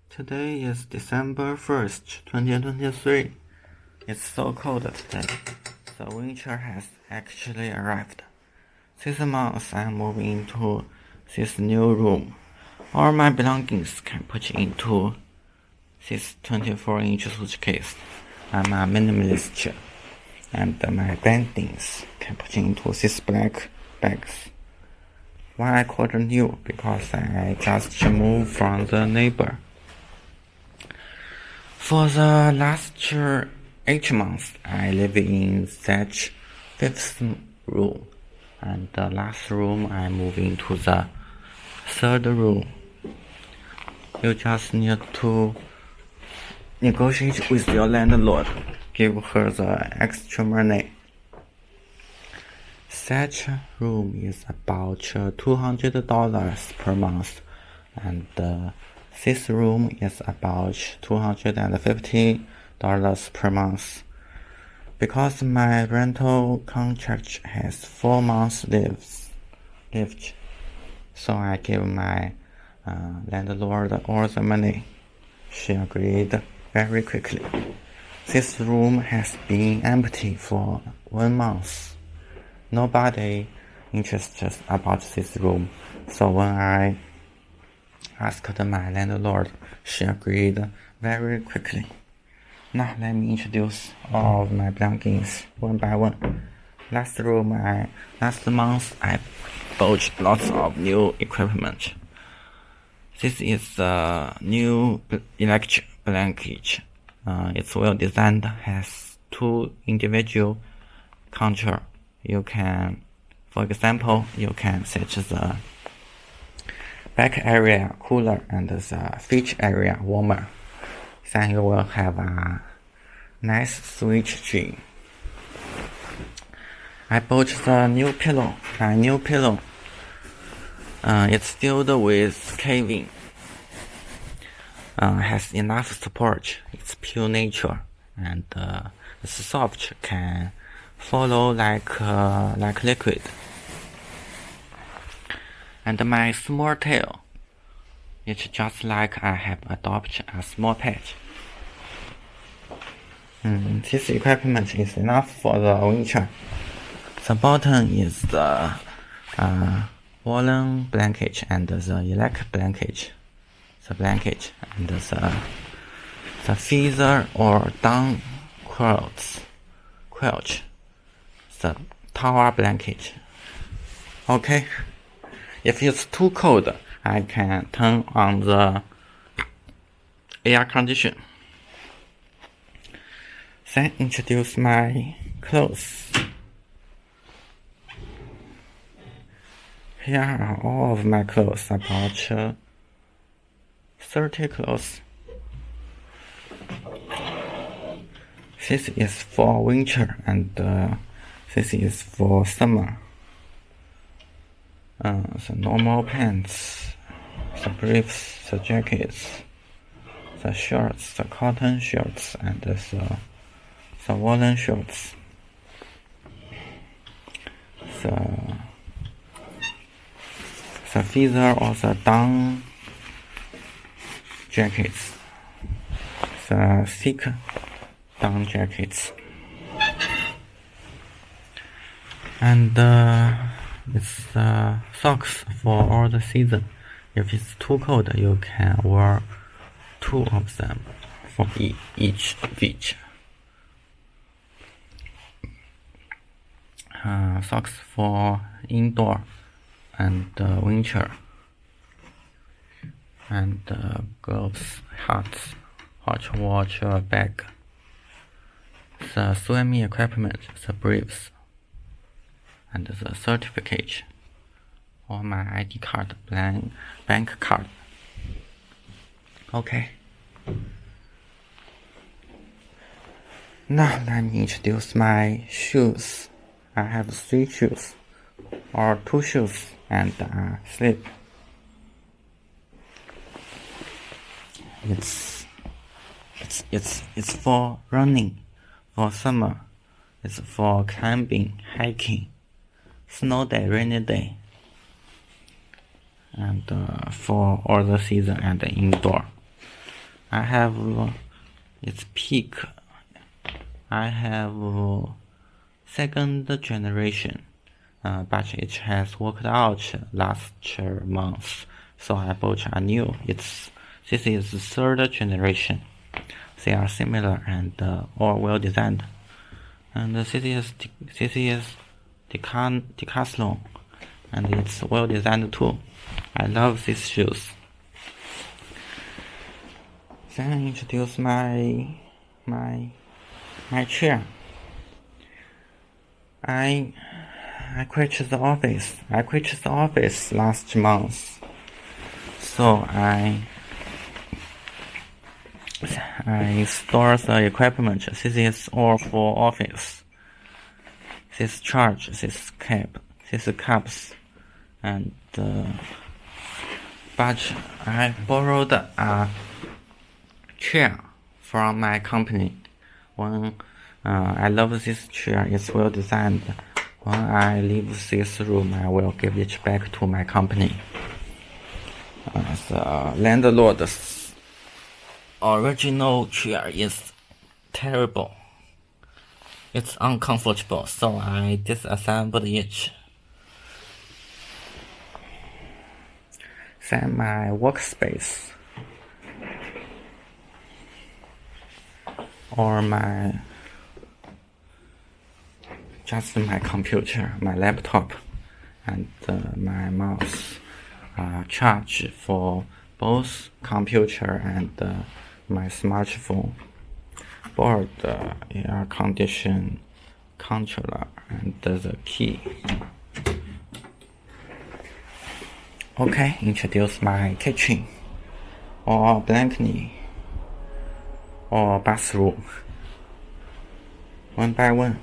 Today is December 1st, 2023. It's so cold today. The winter has actually arrived. This month I'm moving into this new room. All my belongings can put into this 24-inch suitcase. I'm a minimalist, and my beddings can put into these black bags. Why I call it new? Because I just moved from the neighbor. For the last 8 months, I live in that 5th room, and the last room I move into the 3rd room. You just need to negotiate with your landlord, give her the extra money. That room is about $200 per month, and this room is about $250 per month. Because my rental contract has 4 months left, so I give my landlord all the money. She agreed very quickly. This room has been empty for 1 month. Nobody interested about this room, so when I asked my landlord, she agreed very quickly. Now let me introduce all of my belongings one by one. Last month I bought lots of new equipment. This is a new electric blanket. It's well designed, has 2 individual contours. For example, you can set the back area cooler and the feet area warmer. Then you will have a nice sweet dream. I bought the new pillow. My new pillow. It's filled with caving. Has enough support. It's pure nature, and it's soft, can follow like liquid. And my small tail, it's just like I have adopted a small pet. This equipment is enough for the winter. The bottom is the woolen blanket and the electric blanket. The blanket and the feather or down quilt, the towel blanket. Okay. If it's too cold, I can turn on the air condition. Then introduce my clothes. Here are all of my clothes, about 30 clothes. This is for winter, and this is for summer. The normal pants, the briefs, the jackets, the shirts, the cotton shirts, and the woolen shirts. The feather or the down jackets, the thick down jackets, and it's socks for all the season. If it's too cold, you can wear 2 of them for each feet. Socks for indoor and winter, and gloves, hats, hot water bag, the swimming equipment, the briefs, and the certificate, or my ID card, bank card. Okay. Now let me introduce my shoes. I have 3 shoes, or 2 shoes and a slip. It's for running, for summer. It's for climbing, hiking, snow day, rainy day, and for all the season and indoor. I have its peak. I have second generation, but it has worked out last month, so I bought a new. This is the third generation. They are similar and all well designed. And this is Decathlon, and it's well designed too. I love these shoes. Then I introduce my chair. I quit the office. I quit the office last month, so I store the equipment. This is all for office. This charge, this cap, these cups, and but I borrowed a chair from my company. When I love this chair, it's well designed. When I leave this room, I will give it back to my company. The landlord's original chair is terrible. It's uncomfortable, so I disassembled it. Then my workspace, or just my computer, my laptop, and my mouse, charge for both computer and my smartphone, board, air condition controller, and the key. Okay, introduce my kitchen, or balcony, or bathroom. One by one.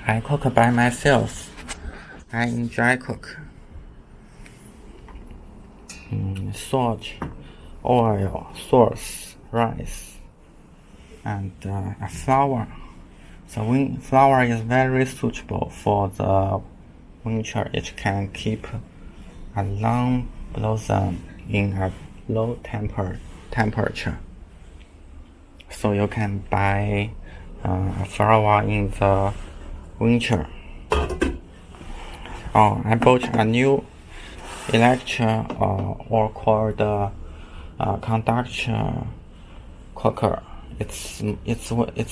I cook by myself. I enjoy cook. Salt, oil, sauce, rice, and a flour. The flour is very suitable for the winter. It can keep a long blossom in a low temperature. So you can buy a flour in the winter. Oh, I bought a new electric or called conductor cooker. It's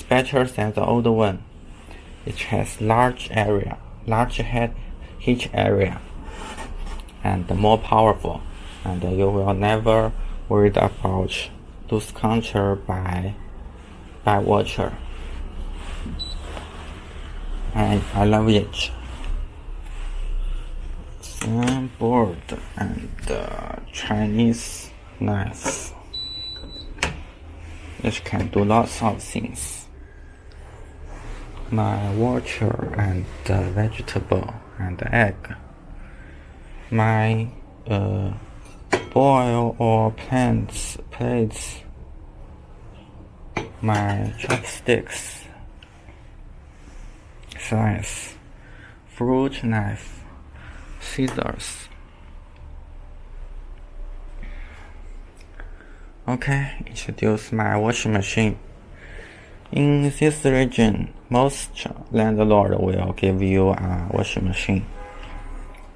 better than the old one. It has large heat area, and more powerful. And you will never worry about lose control by water. I love it. Board and Chinese knife. It can do lots of things. My water and vegetable and egg. My boil or plates. My chopsticks. Slice. Fruit knife. Scissors. Okay, introduce my washing machine. In this region, most landlord will give you a washing machine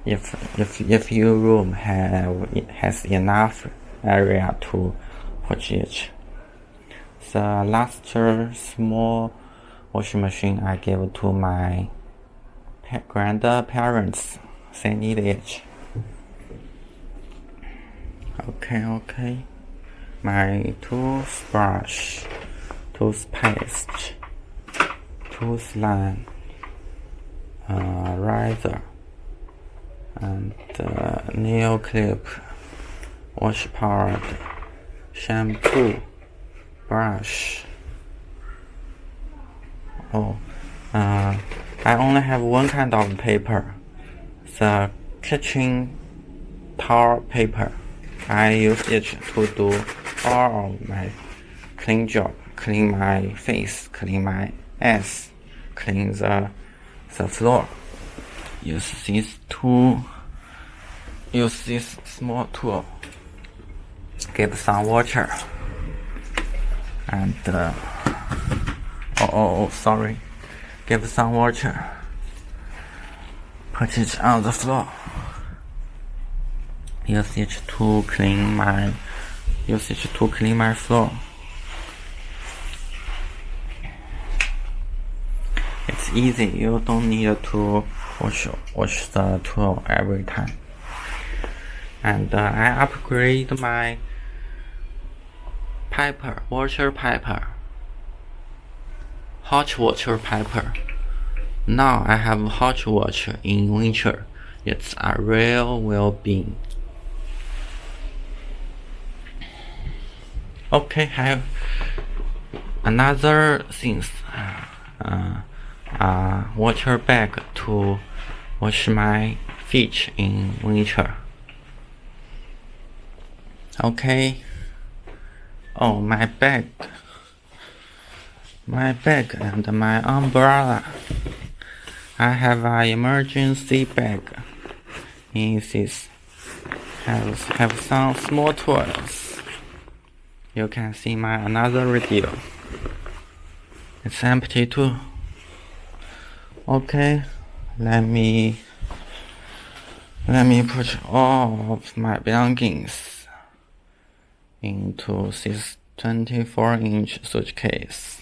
if your room has enough area to put it. The last small washing machine I gave to my grandparents. They need it. Okay. My toothbrush, toothpaste, tooth line, razor, and nail clip, wash pad, shampoo, brush. I only have one kind of paper, the kitchen towel paper. I use it to do all of my clean job, clean my face, clean my ass, clean the floor. Use this small tool. give some water, and sorry, give some water, put it on the floor, use it to clean my floor. It's easy, you don't need to wash the tool every time. And I upgrade my water piper, hot water piper. Now I have hot water in winter. It's a real well-being. Okay, have another things. Water bag to wash my feet in winter. Okay. Oh, my bag and my umbrella. I have an emergency bag. In this have some small tools. You can see my another video. It's empty too. Okay, let me put all of my belongings into this 24-inch suitcase.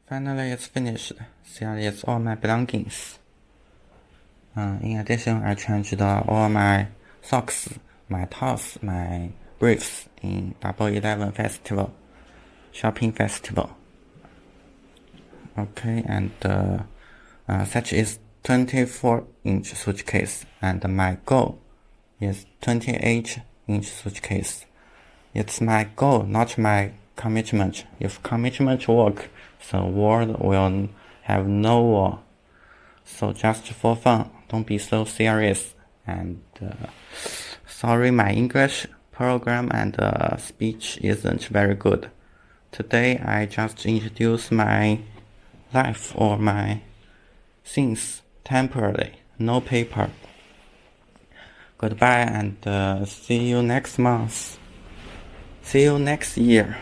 Finally, it's finished. There is all my belongings. In addition, I changed all my socks, my tops, my briefs in Double 11 festival, shopping festival. Okay, and such is 24-inch suitcase, and my goal is 28-inch suitcase. It's my goal, not my commitment. If commitment work, the world will have no war. So just for fun, don't be so serious. And sorry, my English program and speech isn't very good. Today I just introduce my life or my things temporarily, no paper. Goodbye and see you next month. See you next year.